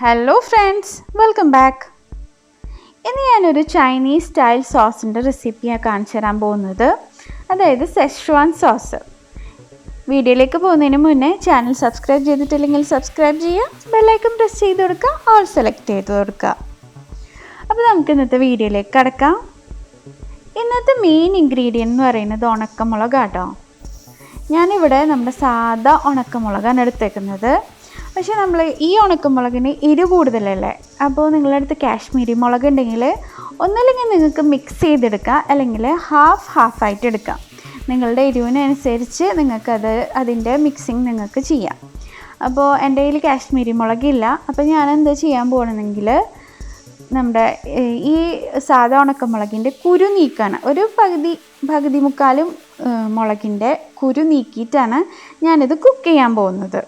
Hello friends, welcome back. ഇന്ന് ഞാനൊരു Chinese style സോസിൻ്റെ റെസിപ്പിയാണ് കാണിച്ചു തരാൻ പോകുന്നത്, അതായത് സെഷ്വാൻ സോസ്. വീഡിയോയിലേക്ക് പോകുന്നതിന് മുന്നേ ചാനൽ സബ്സ്ക്രൈബ് ചെയ്തിട്ടില്ലെങ്കിൽ സബ്സ്ക്രൈബ് ചെയ്യുക, ബെല്ലൈക്കൺ പ്രസ് ചെയ്ത് കൊടുക്കുക, ഓൾ സെലക്ട് ചെയ്ത് കൊടുക്കുക. അപ്പോൾ നമുക്ക് ഇന്നത്തെ വീഡിയോയിലേക്ക് കടക്കാം. ഇന്നത്തെ മെയിൻ ഇൻഗ്രീഡിയൻ്റ് എന്ന് പറയുന്നത് ഉണക്കമുളകാട്ടോ. ഞാനിവിടെ നമ്മുടെ സാധാ ഉണക്കമുളകാണ് എടുത്തേക്കുന്നത്. പക്ഷേ നമ്മൾ ഈ ഉണക്കമുളകിന് എരിവ് കൂടുതലല്ലേ, അപ്പോൾ നിങ്ങളുടെ അടുത്ത് കാശ്മീരി മുളക് ഉണ്ടെങ്കിൽ ഒന്നല്ലെങ്കിൽ നിങ്ങൾക്ക് മിക്സ് ചെയ്തെടുക്കാം, അല്ലെങ്കിൽ ഹാഫായിട്ട് എടുക്കാം. നിങ്ങളുടെ എരിവിനനുസരിച്ച് അതിൻ്റെ മിക്സിങ് നിങ്ങൾക്ക് ചെയ്യാം. അപ്പോൾ എൻ്റെ കയ്യിൽ കാശ്മീരി മുളകില്ല, അപ്പോൾ ഞാൻ എന്താ ചെയ്യാൻ പോകണമെങ്കിൽ നമ്മുടെ ഈ സാധാ ഉണക്കമുളകിൻ്റെ കുരു നീക്കാണ്. ഒരു പകുതി മുക്കാലും മുളകിൻ്റെ കുരു നീക്കിയിട്ടാണ് ഞാനിത് കുക്ക് ചെയ്യാൻ പോകുന്നത്.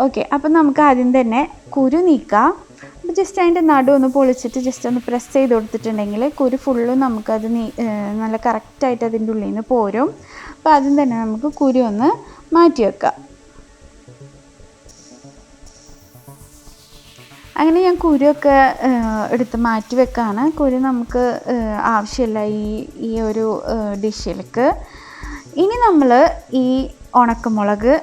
ഓക്കെ, അപ്പം നമുക്ക് ആദ്യം തന്നെ കുരു നീക്കാം. അപ്പോൾ ജസ്റ്റ് അതിൻ്റെ നടു ഒന്ന് പൊളിച്ചിട്ട് ജസ്റ്റ് ഒന്ന് പ്രസ് ചെയ്ത് കൊടുത്തിട്ടുണ്ടെങ്കിൽ കുരു ഫുള്ളും നമുക്കത് നല്ല കറക്റ്റായിട്ട് അതിൻ്റെ ഉള്ളിൽ നിന്ന് പോരും. അപ്പോൾ ആദ്യം തന്നെ നമുക്ക് കുരു ഒന്ന് മാറ്റി വെക്കാം. അങ്ങനെ ഞാൻ കുരുവൊക്കെ എടുത്ത് മാറ്റി വെക്കാണ്. കുരു നമുക്ക് ആവശ്യമില്ല ഈ ഒരു ഡിഷിലേക്ക്. ഇനി നമ്മൾ ഈ ഉണക്കമുളക്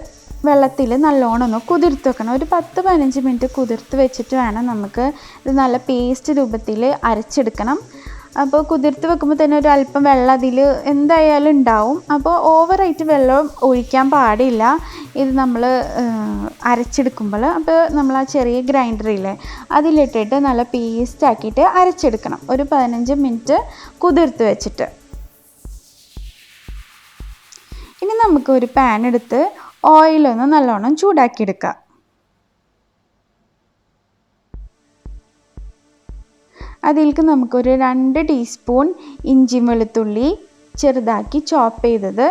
വെള്ളത്തിൽ നല്ലോണം ഒന്ന് കുതിർത്ത് വെക്കണം. ഒരു 10-15 മിനിറ്റ് കുതിർത്ത് വെച്ചിട്ട് വേണം നമുക്ക് ഇത് നല്ല പേസ്റ്റ് രൂപത്തിൽ അരച്ചെടുക്കണം. അപ്പോൾ കുതിർത്ത് വെക്കുമ്പോൾ തന്നെ ഒരു അല്പം വെള്ളം അതിൽ എന്തായാലും ഉണ്ടാവും. അപ്പോൾ ഓവറായിട്ട് വെള്ളം ഒഴിക്കാൻ പാടില്ല ഇത് നമ്മൾ അരച്ചെടുക്കുമ്പോൾ. അപ്പോൾ നമ്മൾ ആ ചെറിയ ഗ്രൈൻഡറില്ലേ അതിലിട്ടിട്ട് നല്ല പേസ്റ്റ് ആക്കിയിട്ട് അരച്ചെടുക്കണം, ഒരു 15 മിനിറ്റ് കുതിർത്ത് വെച്ചിട്ട്. ഇനി നമുക്ക് ഒരു പാൻ എടുത്ത് ഓയിലൊന്ന് നല്ലോണം ചൂടാക്കിയെടുക്കാം. അതിലേക്ക് നമുക്കൊരു 2 ടീസ്പൂൺ ഇഞ്ചിയും വെളുത്തുള്ളി ചെറുതാക്കി ചോപ്പ് ചെയ്തത്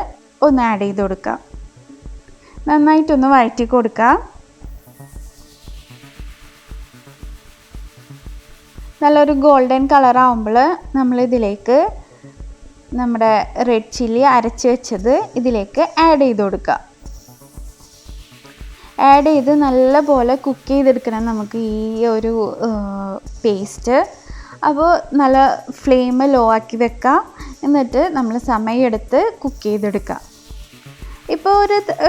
ഒന്ന് ആഡ് ചെയ്ത് കൊടുക്കാം. നന്നായിട്ടൊന്ന് വഴറ്റി കൊടുക്കാം. നല്ലൊരു ഗോൾഡൻ കളറാകുമ്പോൾ നമ്മളിതിലേക്ക് നമ്മുടെ റെഡ് ചില്ലി അരച്ച് വെച്ചത് ഇതിലേക്ക് ആഡ് ചെയ്ത് കൊടുക്കുക. ആഡ് ചെയ്ത് നല്ലപോലെ കുക്ക് ചെയ്തെടുക്കണം നമുക്ക് ഈ ഒരു പേസ്റ്റ്. അപ്പോൾ നല്ല ഫ്ലെയിം ലോ ആക്കി വെക്കാം, എന്നിട്ട് നമ്മൾ സമയമെടുത്ത് കുക്ക് ചെയ്തെടുക്കാം. ഇപ്പോൾ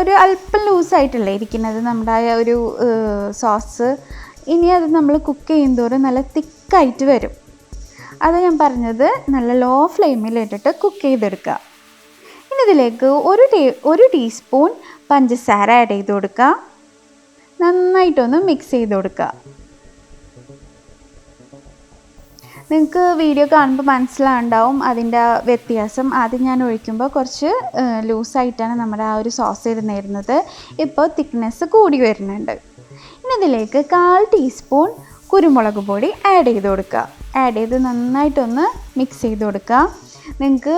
ഒരു അല്പം ലൂസായിട്ടല്ലേ ഇരിക്കുന്നത് നമ്മുടെ ആ ഒരു സോസ്. ഇനി അത് നമ്മൾ കുക്ക് ചെയ്യുന്തോറും നല്ല തിക്കായിട്ട് വരും. അത് ഞാൻ പറഞ്ഞത് നല്ല ലോ ഫ്ലെയിമിലിട്ടിട്ട് കുക്ക് ചെയ്തെടുക്കുക. ഇനി ഇതിലേക്ക് ഒരു ടീസ്പൂൺ പഞ്ചസാര ആഡ് ചെയ്ത് കൊടുക്കുക. നന്നായിട്ടൊന്ന് മിക്സ് ചെയ്ത് കൊടുക്കുക. നിങ്ങൾക്ക് വീഡിയോ കാണുമ്പോൾ മനസ്സിലാവുണ്ടാവും അതിൻ്റെ വ്യത്യാസം. ആദ്യം ഞാൻ ഒഴിക്കുമ്പോൾ കുറച്ച് ലൂസായിട്ടാണ് നമ്മുടെ ആ ഒരു സോസ് ഇരുന്നിരുന്നത്. ഇപ്പോൾ തിക്നെസ് കൂടി വരുന്നുണ്ട്. ഇനി ഇതിലേക്ക് 1/4 ടീസ്പൂൺ കുരുമുളക് പൊടി ആഡ് ചെയ്ത് കൊടുക്കുക. ആഡ് ചെയ്ത് നന്നായിട്ടൊന്ന് മിക്സ് ചെയ്ത് കൊടുക്കുക. നിങ്ങൾക്ക്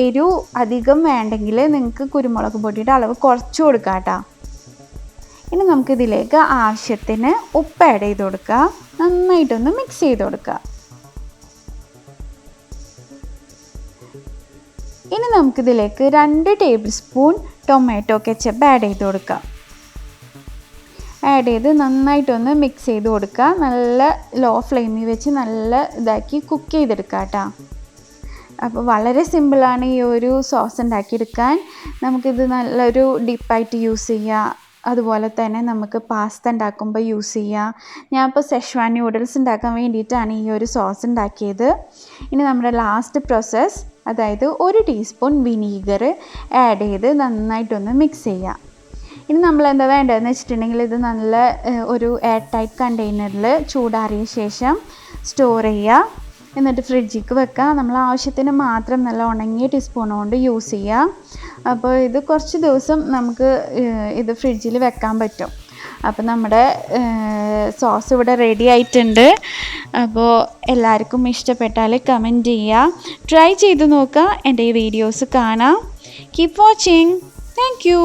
എരിവ് അധികം വേണ്ടെങ്കിൽ നിങ്ങൾക്ക് കുരുമുളക് പൊടിയുടെ അളവ് കുറച്ച് കൊടുക്കാം കേട്ടോ. ഇനി നമുക്കിതിലേക്ക് ആവശ്യത്തിന് ഉപ്പ് ആഡ് ചെയ്ത് കൊടുക്കുക. നന്നായിട്ടൊന്ന് മിക്സ് ചെയ്ത് കൊടുക്കുക. ഇനി നമുക്കിതിലേക്ക് 2 table spoon tomato ketchup add ചെയ്ത് കൊടുക്കുക. ആഡ് ചെയ്ത് നന്നായിട്ടൊന്ന് മിക്സ് ചെയ്ത് കൊടുക്കുക. നല്ല ലോ ഫ്ലെയിമിൽ വെച്ച് നല്ല ഇതാക്കി കുക്ക് ചെയ്തെടുക്കുക കേട്ടോ. അപ്പോൾ വളരെ സിമ്പിളാണ് ഈ ഒരു സോസ് ഉണ്ടാക്കിയെടുക്കാൻ. നമുക്കിത് നല്ലൊരു ഡിപ്പായിട്ട് യൂസ് ചെയ്യാം. അതുപോലെ തന്നെ നമുക്ക് പാസ്ത ഉണ്ടാക്കുമ്പോൾ യൂസ് ചെയ്യാം. ഞാനിപ്പോൾ സെഷ്വാൻ നൂഡിൽസ് ഉണ്ടാക്കാൻ വേണ്ടിയിട്ടാണ് ഈ ഒരു സോസ് ഉണ്ടാക്കിയത്. ഇനി നമ്മുടെ ലാസ്റ്റ് പ്രോസസ്സ്, അതായത് 1 ടീസ്പൂൺ വിനീഗർ ആഡ് ചെയ്ത് നന്നായിട്ടൊന്ന് മിക്സ് ചെയ്യാം. ഇനി നമ്മൾ എന്താ വേണ്ടതെന്ന് വെച്ചിട്ടുണ്ടെങ്കിൽ ഇത് നല്ല ഒരു എയർ ടൈറ്റ് കണ്ടെയ്നറിൽ ചൂടാറിയ ശേഷം സ്റ്റോർ ചെയ്യുക. എന്നിട്ട് ഫ്രിഡ്ജിലേക്ക് വെക്കുക. നമ്മൾ ആവശ്യത്തിന് മാത്രം നല്ല ഉണങ്ങിയ ടീസ്പൂൺ കൊണ്ട് യൂസ് ചെയ്യുക. അപ്പോൾ ഇത് കുറച്ച് ദിവസം നമുക്ക് ഇത് ഫ്രിഡ്ജിൽ വെക്കാൻ പറ്റും. അപ്പോൾ നമ്മുടെ സോസ് ഇവിടെ റെഡി ആയിട്ടുണ്ട്. അപ്പോൾ എല്ലാവർക്കും ഇഷ്ടപ്പെട്ടാൽ കമൻറ്റ് ചെയ്യുക, ട്രൈ ചെയ്ത് നോക്കുക, എൻ്റെ ഈ വീഡിയോസ് കാണാം. Keep watching. Thank you.